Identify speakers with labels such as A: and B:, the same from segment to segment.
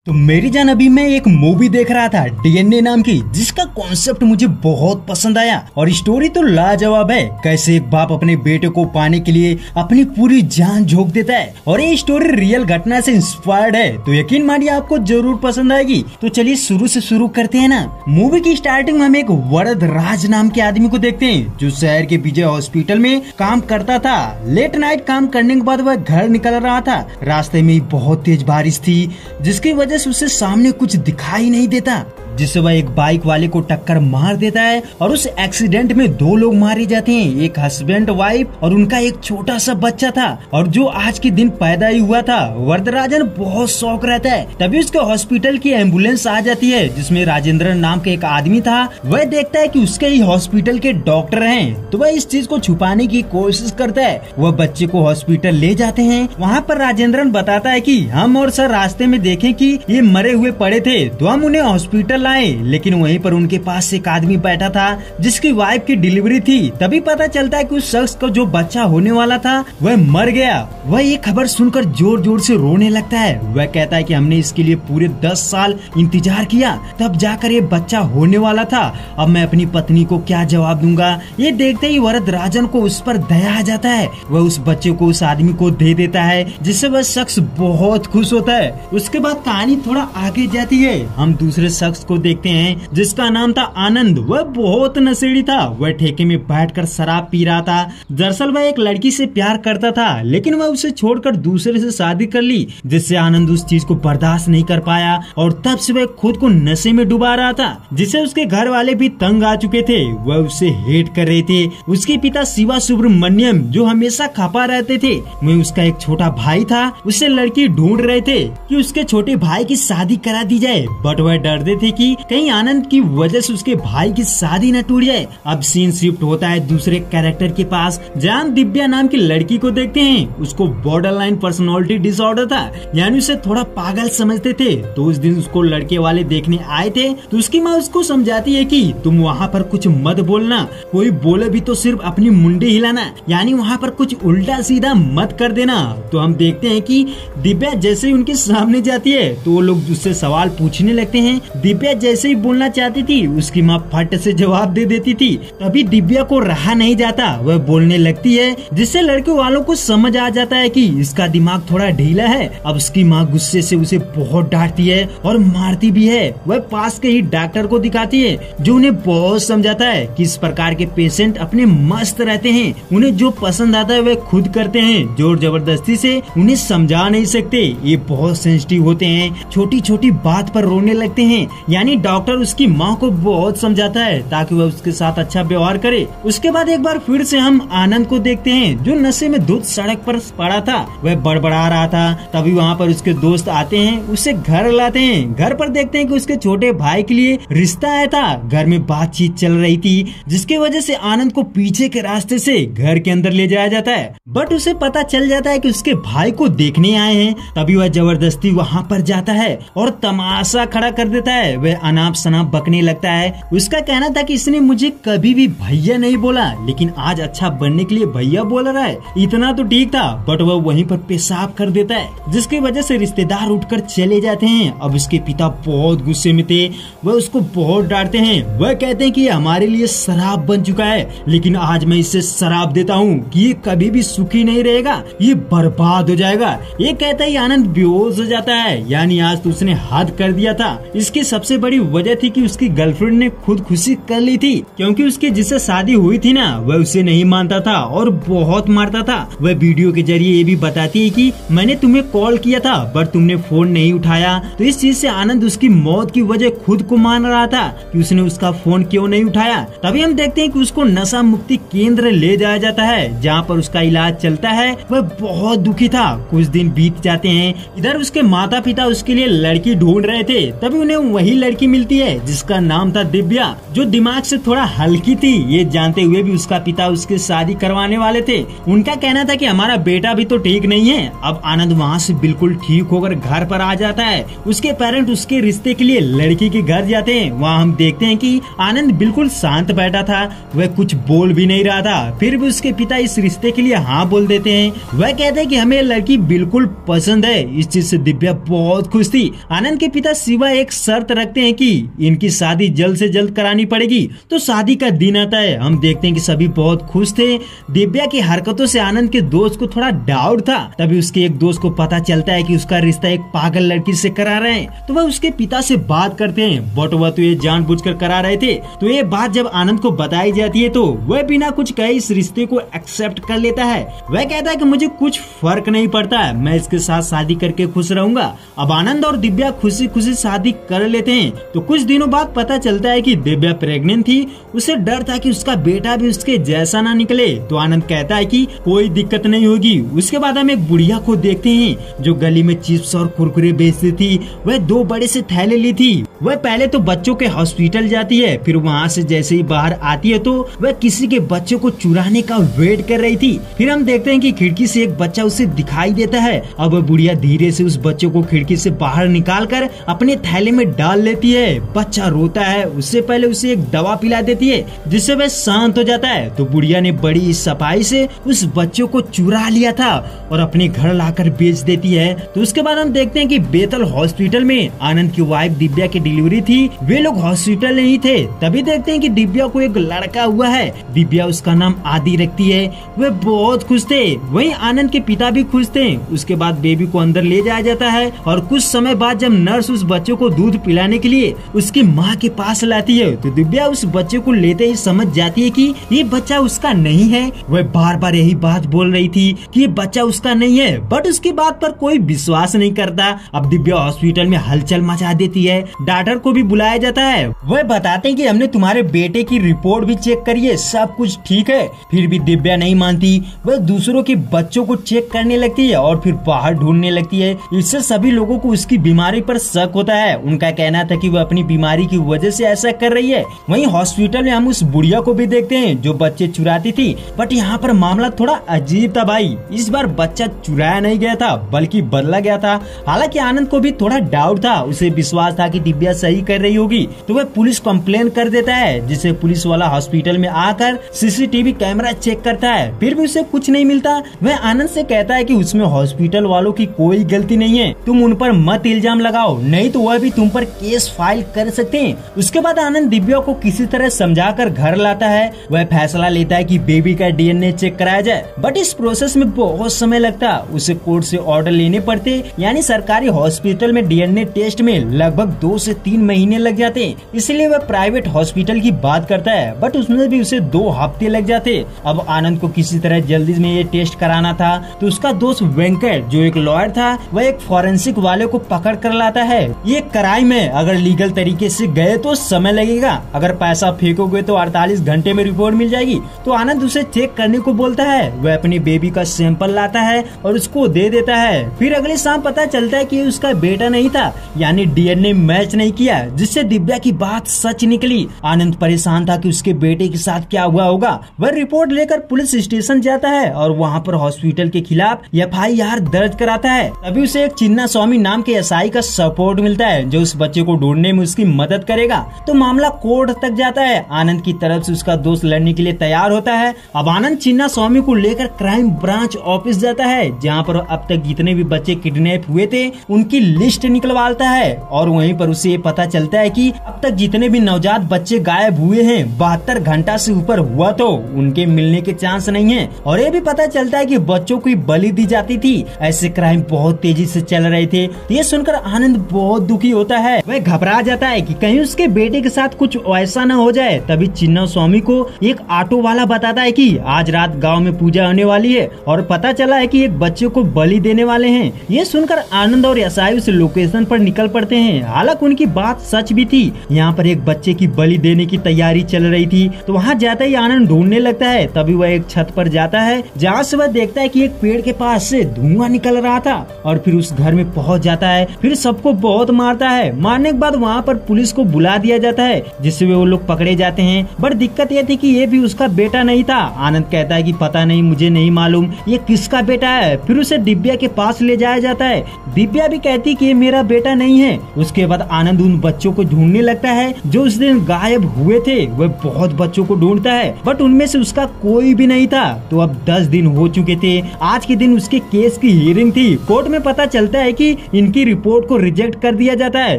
A: तो मेरी जान अभी मैं एक मूवी देख रहा था डीएनए नाम की, जिसका कॉन्सेप्ट मुझे बहुत पसंद आया और स्टोरी तो लाजवाब है। कैसे एक बाप अपने बेटे को पाने के लिए अपनी पूरी जान झोंक देता है और ये स्टोरी रियल घटना से इंस्पायर्ड है, तो यकीन मानिए आपको जरूर पसंद आएगी। तो चलिए शुरू से शुरू करते हैं ना। मूवी की स्टार्टिंग में हम एक वरदराज नाम के आदमी को देखते हैं जो शहर के विजय हॉस्पिटल में काम करता था। लेट नाइट काम करने के बाद वह घर निकल रहा था। रास्ते में बहुत तेज बारिश थी, जिसकी वजह से उसे सामने कुछ दिखाई नहीं देता, जिससे वह एक बाइक वाले को टक्कर मार देता है और उस एक्सीडेंट में 2 लोग मारे जाते हैं, एक हस्बैंड वाइफ और उनका एक छोटा सा बच्चा था और जो आज के दिन पैदा ही हुआ था। वरदराजन बहुत शौक रहता है। तभी उसके हॉस्पिटल की एम्बुलेंस आ जाती है, जिसमें राजेंद्र नाम का एक आदमी था। वह देखता है कि उसके ही हॉस्पिटल के डॉक्टर हैं, तो वह इस चीज को छुपाने की कोशिश करता है। वह बच्चे को हॉस्पिटल ले जाते हैं। वहाँ पर राजेंद्रन बताता है कि हम और सर रास्ते में देखे कि ये मरे हुए पड़े थे, तो हम उन्हें हॉस्पिटल लाए, लेकिन वहीं पर उनके पास एक आदमी बैठा था जिसकी वाइफ की डिलीवरी थी। तभी पता चलता है कि उस शख्स को जो बच्चा होने वाला था वह मर गया। वह ये खबर सुनकर जोर जोर से रोने लगता है। वह कहता है कि हमने इसके लिए पूरे 10 साल इंतजार किया, तब जाकर ये बच्चा होने वाला था। अब मैं अपनी पत्नी को क्या जवाब दूंगा। ये देखते ही वरदराजन को उस पर दया आ जाता है। वह उस बच्चे को उस आदमी को दे देता है, जिससे वह शख्स बहुत खुश होता है। उसके बाद कहानी थोड़ा आगे जाती है। हम दूसरे शख्स को देखते हैं जिसका नाम था आनंद। वह बहुत नशेड़ी था। वह ठेके में बैठकर शराब पी रहा था। दरअसल वह एक लड़की से प्यार करता था, लेकिन वह उसे छोड़कर दूसरे से शादी कर ली, जिससे आनंद उस चीज को बर्दाश्त नहीं कर पाया और तब से वह खुद को नशे में डुबा रहा था, जिसे उसके घर वाले भी तंग आ चुके थे। वह उसे हेट कर रहे थे। उसके पिता शिवा सुब्रमण्यम जो हमेशा खपा रहते थे। वह उसका एक छोटा भाई था। उससे लड़की ढूंढ रहे थे कि उसके छोटे भाई की शादी करा दी जाए, बट वह डरते थे कि कहीं आनंद की वजह से उसके भाई की शादी न टूट जाए। अब सीन शिफ्ट होता है दूसरे कैरेक्टर के पास, जहाँ दिव्या नाम की लड़की को देखते हैं। उसको बॉर्डरलाइन पर्सनालिटी डिसऑर्डर था, यानी उसे थोड़ा पागल समझते थे। तो उस दिन उसको लड़के वाले देखने आए थे, तो उसकी माँ उसको समझाती है कि तुम वहाँ पर कुछ मत बोलना, कोई बोले भी तो सिर्फ अपनी मुंडी हिलाना, यानी वहाँ पर कुछ उल्टा सीधा मत कर देना। तो हम देखते हैं कि दिव्या जैसे ही उनके सामने जाती है तो वो लोग उससे सवाल पूछने लगते हैं। दिव्या जैसे ही बोलना चाहती थी, उसकी माँ फट से जवाब दे देती थी। तभी दिव्या को रहा नहीं जाता, वह बोलने लगती है, जिससे लड़के वालों को समझ आ जाता है कि इसका दिमाग थोड़ा ढीला है। अब उसकी माँ गुस्से से उसे बहुत डांटती है और मारती भी है। वह पास के ही डॉक्टर को दिखाती है, जो उन्हें बहुत समझाता है कि इस प्रकार के पेशेंट अपने मस्त रहते हैं, उन्हें जो पसंद आता है वे खुद करते हैं, जोर जबरदस्ती से उन्हें समझा नहीं सकते। ये बहुत सेंसिटिव होते हैं, छोटी छोटी बात पर रोने लगते हैं। यानी डॉक्टर उसकी माँ को बहुत समझाता है ताकि वह उसके साथ अच्छा व्यवहार करे। उसके बाद एक बार फिर से हम आनंद को देखते हैं, जो नशे में धुत सड़क पर पड़ा था। वह बड़बड़ा रहा था। तभी वहाँ पर उसके दोस्त आते हैं, उसे घर लाते हैं। घर पर देखते हैं कि उसके छोटे भाई के लिए रिश्ता आया था। घर में बातचीत चल रही थी, जिसकी वजह से आनंद को पीछे के रास्ते से घर के अंदर ले जाया जाता है, बट उसे पता चल जाता है कि उसके भाई को देखने आए हैं। तभी वह जबरदस्ती वहाँ पर जाता है और तमाशा खड़ा कर देता है। वह अनाप शनाप बकने लगता है। उसका कहना था कि इसने मुझे कभी भी भैया नहीं बोला, लेकिन आज अच्छा बनने के लिए भैया बोल रहा है। इतना तो ठीक था, बट वह वहीं पर पेशाब कर देता है, जिसकी वजह से रिश्तेदार उठकर चले जाते हैं। अब उसके पिता बहुत गुस्से में थे। वह उसको बहुत डांटते हैं। वह कहते हैं कि हमारे लिए शराब बन चुका है, लेकिन आज मैं इसे शराब देता हूँ कि ये कभी भी सुखी नहीं रहेगा, ये बर्बाद हो जाएगा। ये कहता ही आनंद बेहोश हो जाता है, यानी आज तो उसने हद कर दिया था। इसकी सबसे बड़ी वजह थी कि उसकी गर्लफ्रेंड ने खुदकुशी कर ली थी, क्योंकि उसकी जिससे शादी हुई थी ना, वह उसे नहीं मानता था और बहुत मारता था। वह वीडियो के जरिए ये भी बताती है कि मैंने तुम्हें कॉल किया था बट तुमने फोन नहीं उठाया। तो इस चीज से आनंद उसकी मौत की वजह खुद को मान रहा था कि उसने उसका फोन क्यों नहीं उठाया। तभी हम देखते हैं कि उसको नशा मुक्ति केंद्र ले जाया जाता है, जहाँ पर उसका इलाज चलता है। वह बहुत दुखी था। कुछ दिन बीत जाते हैं। इधर उसके माता पिता उसके लिए लड़की ढूंढ रहे थे। तभी उन्हें वही लड़की मिलती है जिसका नाम था दिव्या, जो दिमाग से थोड़ा हल्की थी। ये जानते हुए भी उसका पिता उसके शादी करवाने वाले थे। उनका कहना था कि हमारा बेटा भी तो ठीक नहीं है। अब आनंद वहाँ से बिल्कुल ठीक होकर घर पर आ जाता है। उसके पेरेंट उसके रिश्ते के लिए लड़की के घर जाते हैं। वहाँ हम देखते हैं कि आनंद बिल्कुल शांत बैठा था, वह कुछ बोल भी नहीं रहा था। फिर भी उसके पिता इस रिश्ते के लिए हाँ बोल देते हैं। वह कहते हैं कि हमें लड़की बिल्कुल पसंद है। इस चीज से दिव्या बहुत खुश थी। आनंद के पिता शिवा एक शर्त रखते हैं कि इनकी शादी जल्द से जल्द करानी पड़ेगी। तो शादी का दिन आता है। हम देखते हैं कि सभी बहुत खुश थे। दिव्या की हरकतों से आनंद के दोस्त को थोड़ा डाउट था। तभी उसके एक दोस्त को पता चलता है कि उसका रिश्ता एक पागल लड़की से करा रहे हैं। तो वह उसके पिता से बात करते हैं, बट वह तो ये जानबूझकर करा रहे थे। तो ये बात जब आनंद को बताई जाती है तो वह बिना कुछ कहे इस रिश्ते को एक्सेप्ट कर लेता है। वह कहता है कि मुझे कुछ फर्क नहीं पड़ता है, मैं इसके साथ शादी करके खुश रहूंगा। अब आनंद और दिव्या खुशी खुशी शादी कर लेते हैं। तो कुछ दिनों बाद पता चलता है कि दिव्या प्रेग्नेंट थी। उसे डर था कि उसका बेटा भी उसके जैसा ना निकले। तो आनंद कहता है कि कोई दिक्कत नहीं होगी। उसके बाद हम एक बुढ़िया को देखते हैं जो गली में चिप्स और कुरकुरे बेचती थी। वह 2 बड़े से थैले ली थी। वह पहले तो बच्चों के हॉस्पिटल जाती है, फिर वहाँ से जैसे ही बाहर आती है तो वह किसी के बच्चों को चुराने का वेट कर रही थी। फिर हम देखते हैं कि खिड़की से एक बच्चा उसे दिखाई देता है। अब वह बुढ़िया धीरे से उस बच्चे को खिड़की से बाहर निकाल कर अपने थैले में डाल लेती है। बच्चा रोता है। उससे पहले उसे एक दवा पिला देती है जिससे वह शांत हो जाता है। तो बुढ़िया ने बड़ी सफाई से उस बच्चों को चुरा लिया था और अपने घर लाकर बेच देती है। तो उसके बाद हम देखते हैं कि बेतल हॉस्पिटल में आनंद की वाइफ दिव्या की डिलीवरी थी। वे लोग हॉस्पिटल में ही थे। तभी देखते हैं कि दिव्या को एक लड़का हुआ है। दिव्या उसका नाम आदि रखती है। वे बहुत खुश थे। वहीं आनंद के पिता भी खुश थे। उसके बाद बेबी को अंदर ले जाया जाता है और कुछ समय बाद जब नर्स उस बच्चे को दूध पिलाने के लिए उसकी माँ के पास लाती है तो दिव्या उस बच्चे को लेते ही समझ जाती है कि ये बच्चा उसका नहीं है। वह बार बार यही बात बोल रही थी कि ये बच्चा उसका नहीं है, बट उसकी बात पर कोई विश्वास नहीं करता। अब दिव्या हॉस्पिटल में हलचल मचा देती है। डॉक्टर को भी बुलाया जाता है। वह बताते हैं कि हमने तुम्हारे बेटे की रिपोर्ट भी चेक करी है, सब कुछ ठीक है। फिर भी दिव्या नहीं मानती। वह दूसरों के बच्चों को चेक करने लगती है और फिर बाहर ढूंढने लगती है। इससे सभी लोगों को उसकी बीमारी पर शक होता है। उनका कहना था कि वह अपनी बीमारी की वजह से ऐसा कर रही है। वहीं हॉस्पिटल में हम उस बुढ़िया को भी देखते हैं जो बच्चे चुराती थी। बट यहाँ पर मामला थोड़ा अजीब था भाई। इस बार बच्चा चुराया नहीं गया था बल्कि बदला गया था। हालांकि आनंद को भी थोड़ा डाउट था। उसे विश्वास था कि दिव्या सही कर रही होगी। तो वह पुलिस कंप्लेन कर देता है, जिसे पुलिस वाला हॉस्पिटल में आकर सीसीटीवी कैमरा चेक करता है। फिर भी उसे कुछ नहीं मिलता। वह आनंद से कहता है कि उसमें हॉस्पिटल वालों की कोई गलती नहीं है, तुम उन पर मत इल्जाम लगाओ, नहीं तो वह भी तुम पर केस फाइल कर सकते हैं। उसके बाद आनंद दिव्या को किसी तरह समझाकर घर लाता है। वह फैसला लेता है कि बेबी का डीएनए चेक कराया जाए, बट इस प्रोसेस में बहुत समय लगता। उसे कोर्ट से ऑर्डर लेने पड़ते, यानी सरकारी हॉस्पिटल में डीएनए टेस्ट में लगभग 2 से 3 महीने लग जाते। इसलिए वह प्राइवेट हॉस्पिटल की बात करता है, बट उसमें भी उसे 2 हफ्ते लग जाते। अब आनंद को किसी तरह जल्दी में ये टेस्ट कराना था। तो उसका दोस्त वेंकट जो एक लॉयर था, वह एक फॉरेंसिक वाले को पकड़ कर लाता है। ये क्राइम है, अगर लीगल तरीके से गए तो समय लगेगा, अगर पैसा फेंकोगे तो 48 घंटे में रिपोर्ट मिल जाएगी। तो आनंद उसे चेक करने को बोलता है। वह अपनी बेबी का सैंपल लाता है और उसको दे देता है। फिर अगली शाम पता चलता है कि ये उसका बेटा नहीं था, यानी डीएनए मैच नहीं किया, जिससे दिव्या की बात सच निकली। आनंद परेशान था कि उसके बेटे के साथ क्या हुआ होगा। वह रिपोर्ट लेकर पुलिस स्टेशन जाता है और वहाँ पर हॉस्पिटल के खिलाफ FIR दर्ज कराता है। तभी उसे एक चिन्ना स्वामी नाम के SI का सपोर्ट मिलता है जो उस बच्चे को ढूंढने में उसकी मदद करेगा। तो मामला कोर्ट तक जाता है। आनंद की तरफ से उसका दोस्त लड़ने के लिए तैयार होता है। अब आनंद चिन्ना स्वामी को लेकर क्राइम ब्रांच ऑफिस जाता है, जहाँ पर अब तक जितने भी बच्चे किडनैप हुए थे उनकी लिस्ट निकलवाता है। और वहीं पर उसे पता चलता है कि अब तक जितने भी नवजात बच्चे गायब हुए हैं 72 घंटा से ऊपर हुआ तो उनके मिलने के चांस नहीं है। और ये भी पता चलता है कि बच्चों को बलि दी जाती थी। ऐसे क्राइम बहुत तेजी से चल रहे थे। ये सुनकर आनंद बहुत दुखी होता है। वह घबरा जाता है कि कहीं उसके बेटे के साथ कुछ ऐसा न हो जाए। तभी चिन्ना स्वामी को एक ऑटो वाला बताता है कि आज रात गांव में पूजा होने वाली है और पता चला है कि एक बच्चे को बलि देने वाले हैं। ये सुनकर आनंद और SI उस लोकेशन पर निकल पड़ते हैं। हालांकि उनकी की बात सच भी थी। यहाँ पर एक बच्चे की बलि देने की तैयारी चल रही थी। तो वहाँ जाते ही आनंद ढूंढने लगता है। तभी वह एक छत पर जाता है जहाँ से वह देखता है कि एक पेड़ के पास से धुआं निकल रहा था और फिर उस घर में पहुँच जाता है। फिर सबको बहुत मारता है। मारने के बाद वहाँ पर पुलिस को बुला दिया जाता है जिससे वो लोग पकड़े जाते हैं। बट दिक्कत ये थी कि ये भी उसका बेटा नहीं था। आनंद कहता है कि पता नहीं, मुझे नहीं मालूम ये किसका बेटा है। फिर उसे दिव्या के पास ले जाया जाता है। दिव्या भी कहती कि ये मेरा बेटा नहीं है। उसके बाद आनंद उन बच्चों को ढूंढने लगता है जो उस दिन गायब हुए थे। वह बहुत बच्चों को ढूंढता है बट उनमें से उसका कोई भी नहीं था। तो अब 10 दिन हो चुके थे। आज के दिन उसके केस की हियरिंग थी। कोर्ट में पता चलता है कि इनकी रिपोर्ट को रिजेक्ट कर दिया जाता है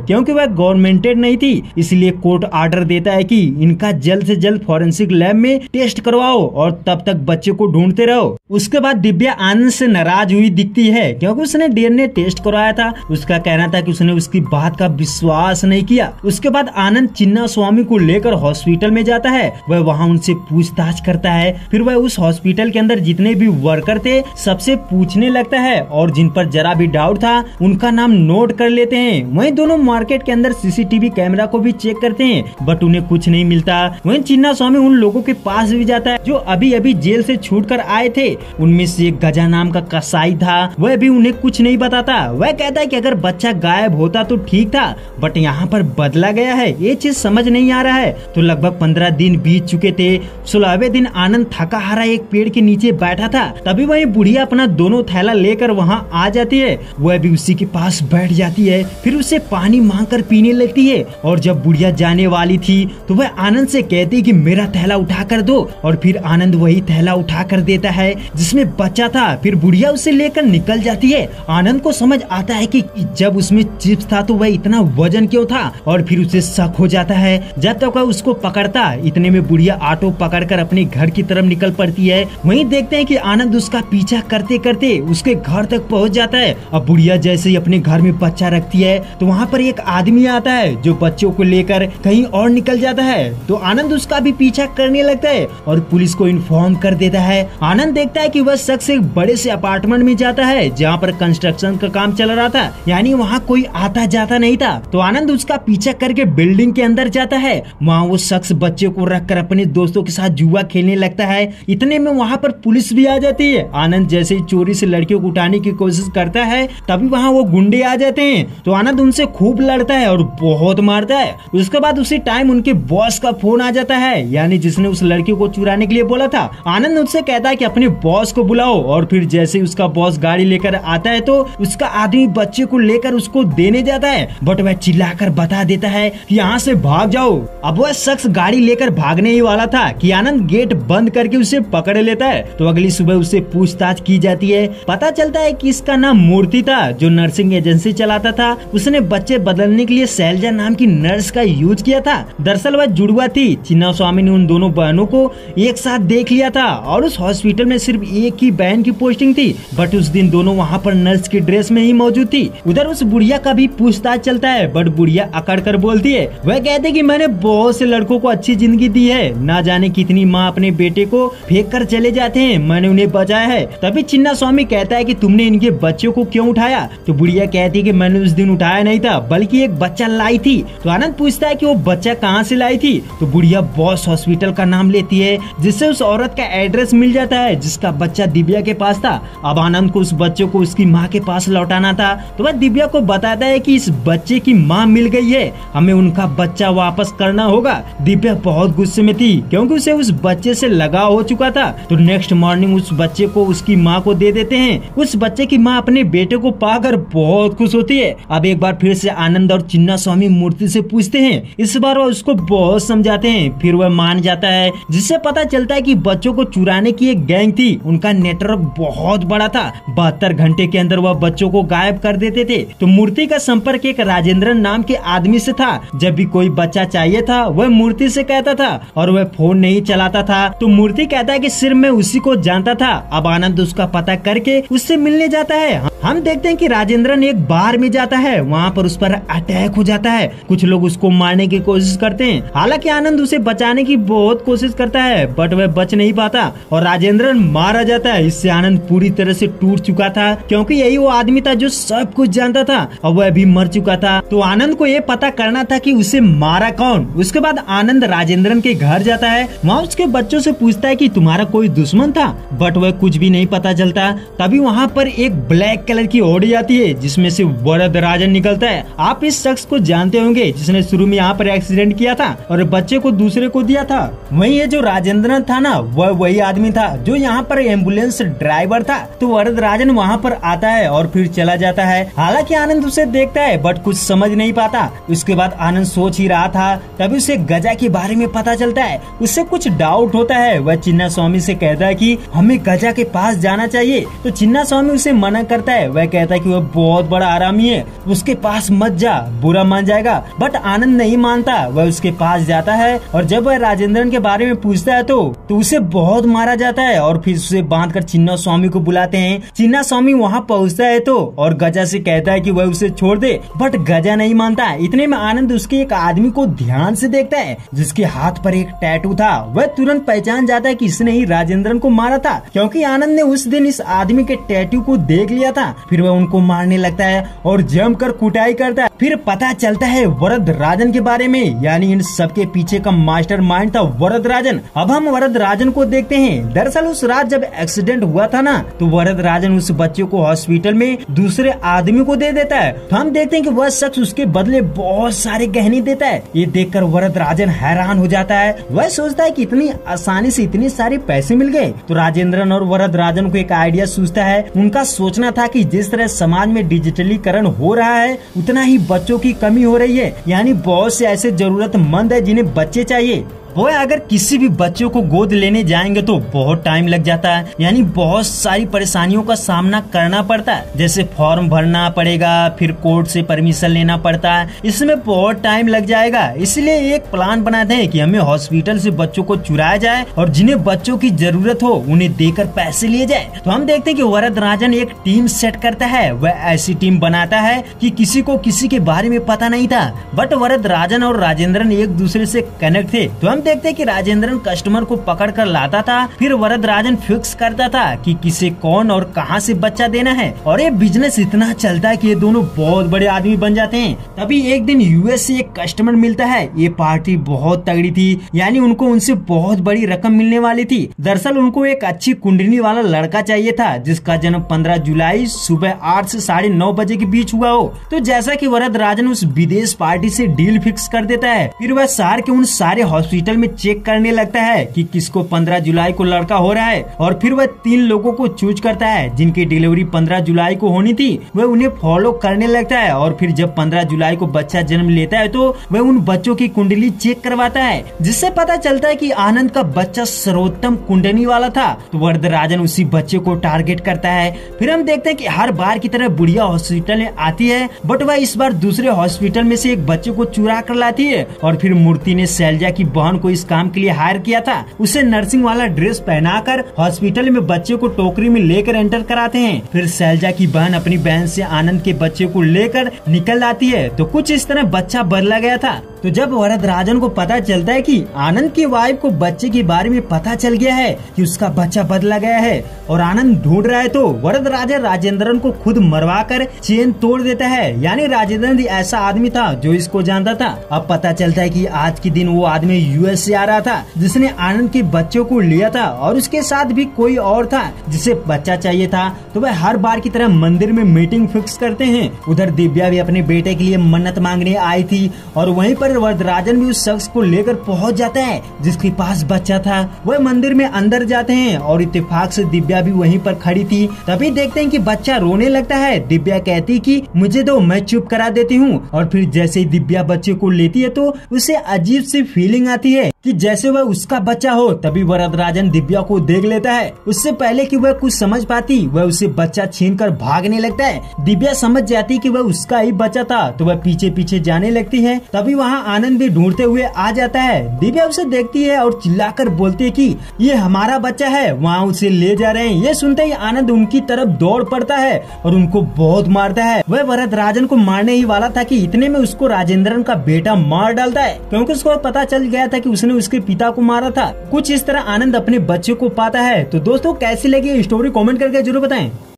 A: क्योंकि वह गवर्नमेंटेड नहीं थी। इसलिए कोर्ट ऑर्डर देता है कि इनका जल्द से जल्द फॉरेंसिक लैब में टेस्ट करवाओ और तब तक बच्चे को ढूंढते रहो। उसके बाद दिव्या आनंद से नाराज हुई दिखती है क्योंकि उसने डीएनए टेस्ट करवाया था। उसका कहना था कि उसने उसकी बात का विश्वास नहीं किया। उसके बाद आनंद चिन्ना स्वामी को लेकर हॉस्पिटल में जाता है। वह वहाँ उनसे पूछताछ करता है। फिर वह उस हॉस्पिटल के अंदर जितने भी वर्कर थे सबसे पूछने लगता है और जिन पर जरा भी डाउट था उनका नाम नोट कर लेते हैं। वहीं दोनों मार्केट के अंदर सीसीटीवी कैमरा को भी चेक करते हैं बट उन्हें कुछ नहीं मिलता। वहीं चिन्ना स्वामी उन लोगों के पास भी जाता है जो अभी अभी जेल से छूट कर आए थे। उनमें से एक गजा नाम का कसाई था। वह भी उन्हें कुछ नहीं बताता। वह कहता है कि अगर बच्चा गायब होता तो ठीक था बट यहाँ पर बदला गया है, ये चीज समझ नहीं आ रहा है। तो लगभग 15 दिन बीत चुके थे। 16वें दिन आनंद थका हारा एक पेड़ के नीचे बैठा था। तभी वही बुढ़िया अपना दोनों थैला लेकर वहाँ आ जाती है। वह भी उसी के पास बैठ जाती है। फिर उसे पानी मांग कर पीने लगती है और जब बुढ़िया जाने वाली थी तो वह आनंद से कहती है कि मेरा थैला उठा कर दो और फिर आनंद वही थैला उठा कर देता है जिसमें बच्चा था। फिर बुढ़िया उसे लेकर निकल जाती है। आनंद को समझ आता है कि जब उसमें चिप्स था तो वह इतना वजन क्यों था और फिर उसे शक हो जाता है। जब तक वह उसको पकड़ता इतने में बुढ़िया ऑटो पकड़कर अपने घर की तरफ निकल पड़ती है। वहीं देखते हैं कि आनंद उसका पीछा करते करते उसके घर तक पहुंच जाता है। अब बुढ़िया जैसे ही अपने घर में बच्चा रखती है तो वहाँ पर एक आदमी आता है जो बच्चों को लेकर कहीं और निकल जाता है। तो आनंद उसका भी पीछा करने लगता है और पुलिस को इन्फॉर्म कर देता है। आनंद देखता है कि वह शख्स एक बड़े से अपार्टमेंट में जाता है जहाँ पर कंस्ट्रक्शन का काम चल रहा था, यानी वहाँ कोई आता जाता नहीं था। तो आनंद उसका पीछा करके बिल्डिंग के अंदर जाता है। वहाँ वो शख्स बच्चे को रखकर अपने दोस्तों के साथ जुआ खेलने लगता है। इतने में वहाँ पर पुलिस भी आ जाती है। आनंद जैसे ही चोरी से लड़कियों को उठाने की कोशिश करता है तभी वहाँ वो गुंडे आ जाते हैं। तो आनंद उनसे खूब लड़ता है और बहुत मारता है। उसके बाद उसी टाइम उनके बॉस का फोन आ जाता है, यानी जिसने उस लड़की को चुराने के लिए बोला था। आनंद उससे कहता है कि अपने बॉस को बुलाओ और फिर जैसे ही उसका बॉस गाड़ी लेकर आता है तो उसका आदमी बच्चे को लेकर उसको देने जाता है बट वह चिल्लाकर बता देता है कि यहाँ से भाग जाओ। अब वह शख्स गाड़ी लेकर भागने ही वाला था कि आनंद गेट बंद करके उसे पकड़ लेता है। तो अगली सुबह उससे पूछताछ की जाती है। पता चलता है कि इसका नाम मूर्ति था जो नर्सिंग एजेंसी चलाता था। उसने बच्चे बदलने के लिए शैलजा नाम की नर्स का यूज किया था। दरअसल वह जुड़वा थी। चिन्ना स्वामी ने उन दोनों बहनों को एक साथ देख लिया था और उस हॉस्पिटल में सिर्फ एक ही बहन की पोस्टिंग थी बट उस दिन दोनों वहाँ पर नर्स की ड्रेस में ही मौजूद थी। उधर उस बुढ़िया का भी पूछताछ चलता है बट बुढ़िया अकड़ कर बोलती है। वह कहते कि मैंने बहुत से लड़कों को अच्छी जिंदगी दी है, ना जाने कितनी माँ अपने बेटे को फेंक कर चले जाते हैं, मैंने उन्हें बचाया है। तभी चिन्ना स्वामी कहता है कि तुमने इनके बच्चों को क्यों उठाया? तो बुढ़िया कहती है कि मैंने उस दिन उठाया नहीं था बल्कि एक बच्चा लाई थी। तो आनंद पूछता है कि वो बच्चा कहाँ से लाई थी? तो बुढ़िया बॉस हॉस्पिटल का नाम लेती है जिससे उस औरत का एड्रेस मिल जाता है जिसका बच्चा दिव्या के पास था। अब आनंद को उस बच्चे को उसकी माँ के पास लौटाना था। तो वह दिव्या को बताता है कि इस बच्चे की माँ मिल गई है, हमें उनका बच्चा वापस करना होगा। दिव्या बहुत गुस्से में थी क्योंकि उसे उस बच्चे से लगाव हो चुका था। तो नेक्स्ट मॉर्निंग उस बच्चे को उसकी माँ को दे देते हैं। उस बच्चे की माँ अपने बेटे को पाकर बहुत खुश होती है। अब एक बार फिर से आनंद और चिन्ना स्वामी मूर्ति से पूछते हैं। इस बार वह उसको बहुत समझाते हैं, फिर वह मान जाता है जिससे पता चलता है कि बच्चों को चुराने की एक गैंग थी। उनका नेटवर्क बहुत बड़ा था। 72 घंटे के अंदर वह बच्चों को गायब कर देते थे। तो मूर्ति का संपर्क एक राजेंद्रन नाम के आदमी से था। जब भी कोई बच्चा चाहिए था वह मूर्ति से कहता था और वह फोन नहीं चलाता था। तो मूर्ति कहता है कि सिर्फ मैं उसी को जानता था। अब आनंद उसका पता करके उससे मिलने जाता है। हम देखते हैं कि राजेंद्रन एक बार में जाता है, वहाँ पर उस पर अटैक हो जाता है। कुछ लोग उसको मारने की कोशिश करते हैं। हालांकि आनंद उसे बचाने की बहुत कोशिश करता है बट वह बच नहीं पाता और राजेंद्रन मारा जाता है। इससे आनंद पूरी तरह से टूट चुका था क्योंकि यही वो आदमी था जो सब कुछ जानता था और वह भी मर चुका था। तो आनंद को ये पता करना था कि उसे मारा कौन। उसके बाद आनंद राजेंद्रन के घर जाता है, वहाँ उसके बच्चों से पूछता है कि तुम्हारा कोई दुश्मन था, बट वह कुछ भी नहीं पता चलता। तभी वहाँ पर एक ब्लैक कलर की ऑडी आती है जिसमें से वरदराजन निकलता है। आप इस शख्स को जानते होंगे जिसने शुरू में यहाँ पर एक्सीडेंट किया था और बच्चे को दूसरे को दिया था। वही ये जो राजेंद्रन था ना, वह वही आदमी था जो यहाँ पर एम्बुलेंस ड्राइवर था। तो वरदराजन वहाँ पर आता है और फिर चला जाता है। हालांकि आनंद उसे देखता है बट कुछ समझ नहीं पाता। उसके बाद आनंद सोच ही रहा था, तभी उसे गजा के बारे में पता चलता है। उससे कुछ डाउट होता है। वह चिन्ना स्वामी से कहता है कि हमें गजा के पास जाना चाहिए। तो चिन्ना स्वामी उसे मना करता है। वह कहता है कि वह बहुत बड़ा आरामी है, उसके पास मत जा, बुरा मान जाएगा। बट आनंद नहीं मानता। वह उसके पास जाता है और जब वह राजेंद्रन के बारे में पूछता है तो उसे बहुत मारा जाता है और फिर उसे बांधकर चिन्ना स्वामी को बुलाते हैं। चिन्ना स्वामी वहाँ पहुँचता है तो और गजा से कहता है कि वह उसे छोड़ दे, बट गजा नहीं मानता। इतने में आनंद उसके एक आदमी को ध्यान से देखता है जिसके हाथ पर एक टैटू था। वह तुरंत पहचान जाता है कि इसने ही राजेंद्रन को मारा था, क्योंकि आनंद ने उस दिन इस आदमी के टैटू को देख लिया था। फिर वह उनको मारने लगता है और जमकर कुटाई करता है। फिर पता चलता है वरदराजन के बारे में, यानी इन सबके पीछे का मास्टर माइंड था वरदराजन। अब हम वरदराजन को देखते हैं। दरअसल उस रात जब एक्सीडेंट हुआ था ना, तो वरदराजन उस बच्चे को हॉस्पिटल में दूसरे आदमी को दे देता है। तो हम देखते हैं कि वह शख्स उसके बदले बहुत सारे गहने देता है। ये देखकर वरदराजन हैरान हो जाता है। वह सोचता है कि इतनी आसानी से इतने सारे पैसे मिल गए। तो राजेंद्रन और वरदराजन को एक आइडिया सूझता है। उनका सोचना था कि जिस तरह समाज में डिजिटलीकरण हो रहा है, उतना ही बच्चों की कमी हो रही है। यानी बहुत से ऐसे जरूरतमंद है जिन्हें बच्चे चाहिए। वो अगर किसी भी बच्चों को गोद लेने जाएंगे तो बहुत टाइम लग जाता है, यानी बहुत सारी परेशानियों का सामना करना पड़ता है। जैसे फॉर्म भरना पड़ेगा, फिर कोर्ट से परमिशन लेना पड़ता है, इसमें बहुत टाइम लग जाएगा। इसलिए एक प्लान बनाते हैं कि हमें हॉस्पिटल से बच्चों को चुराया जाए और जिन्हें बच्चों की जरूरत हो उन्हें देकर पैसे लिए जाए। तो हम देखते हैं कि वरदराजन एक टीम सेट करता है। वह ऐसी टीम बनाता है कि किसी को किसी के बारे में पता नहीं था, बट वरदराजन और राजेंद्रन एक दूसरे से कनेक्ट थे। तो देखते हैं कि राजेंद्रन कस्टमर को पकड़ कर लाता था, फिर वरदराजन फिक्स करता था कि किसे कौन और कहां से बच्चा देना है। और ये बिजनेस इतना चलता है कि ये दोनों बहुत बड़े आदमी बन जाते हैं। तभी एक दिन यूएस से एक कस्टमर मिलता है। ये पार्टी बहुत तगड़ी थी, यानी उनको उनसे बहुत बड़ी रकम मिलने वाली थी। दरअसल उनको एक अच्छी कुंडली वाला लड़का चाहिए था जिसका जन्म 15 जुलाई सुबह 8 से 9:30 बजे के बीच हुआ हो। तो जैसा कि वरदराजन उस विदेश पार्टी से डील फिक्स कर देता है, फिर वह शहर के उन सारे हॉस्पिटल में चेक करने लगता है कि किसको 15 जुलाई को लड़का हो रहा है। और फिर वह 3 लोगों को चूज करता है जिनकी डिलीवरी 15 जुलाई को होनी थी। वह उन्हें फॉलो करने लगता है और फिर जब 15 जुलाई को बच्चा जन्म लेता है तो वह उन बच्चों की कुंडली चेक करवाता है, जिससे पता चलता है कि आनंद का बच्चा सर्वोत्तम कुंडली वाला था। तो वरदराजन उसी बच्चे को टारगेट करता है। फिर हम देखते हैं कि हर बार की तरह बुढ़िया हॉस्पिटल में आती है, बट वह इस बार दूसरे हॉस्पिटल में से एक बच्चे को चुरा कर लाती है। और फिर मूर्ति ने शैलजा की बहन को इस काम के लिए हायर किया था। उसे नर्सिंग वाला ड्रेस पहनाकर हॉस्पिटल में बच्चे को टोकरी में लेकर एंटर कराते हैं। फिर शैलजा की बहन अपनी बहन से आनंद के बच्चे को लेकर निकल आती है। तो कुछ इस तरह बच्चा बदला गया था। तो जब वरदराजन को पता चलता है कि आनंद की वाइफ को बच्चे के बारे में पता चल गया है कि उसका बच्चा बदला गया है और आनंद ढूंढ रहा है, तो वरदराजन राजेंद्रन को खुद मरवा कर चेन तोड़ देता है। यानी राजेंद्रन भी ऐसा आदमी था जो इसको जानता था। अब पता चलता है कि आज के दिन वो आदमी यूएस से आ रहा था जिसने आनंद के बच्चों को लिया था और उसके साथ भी कोई और था जिसे बच्चा चाहिए था। तो वह हर बार की तरह मंदिर में मीटिंग फिक्स करते हैं। उधर दिव्या भी अपने बेटे के लिए मन्नत मांगने आई थी और वहीं पर वरदराजन भी उस शख्स को लेकर पहुंच जाता है जिसके पास बच्चा था। वह मंदिर में अंदर जाते हैं और इत्तेफाक से दिव्या भी वहीं पर खड़ी थी। तभी देखते हैं कि बच्चा रोने लगता है। दिव्या कहती कि मुझे दो, मैं चुप करा देती हूँ। और फिर जैसे ही दिव्या बच्चे को लेती है तो उसे अजीब सी फीलिंग आती है कि जैसे वह उसका बच्चा हो। तभी वरदराजन दिव्या को देख लेता है। उससे पहले कि वह कुछ समझ पाती, वह उसे बच्चा छीनकर भागने लगता है। दिव्या समझ जाती कि वह उसका ही बच्चा था तो वह पीछे पीछे जाने लगती है। तभी वहाँ आनंद भी ढूंढते हुए आ जाता है। दिव्या उसे देखती है और चिल्लाकर बोलती है कि ये हमारा बच्चा है, वहाँ उसे ले जा रहे हैं। ये सुनते ही आनंद उनकी तरफ दौड़ पड़ता है और उनको बहुत मारता है। वह वरदराजन को मारने ही वाला था कि इतने में उसको राजेंद्रन का बेटा मार डालता है, क्योंकि उसको पता चल गया था कि उसने उसके पिता को मारा था। कुछ इस तरह आनंद अपने बच्चे को पाता है। तो दोस्तों कैसी लगी स्टोरी कमेंट करके जरूर बताएं।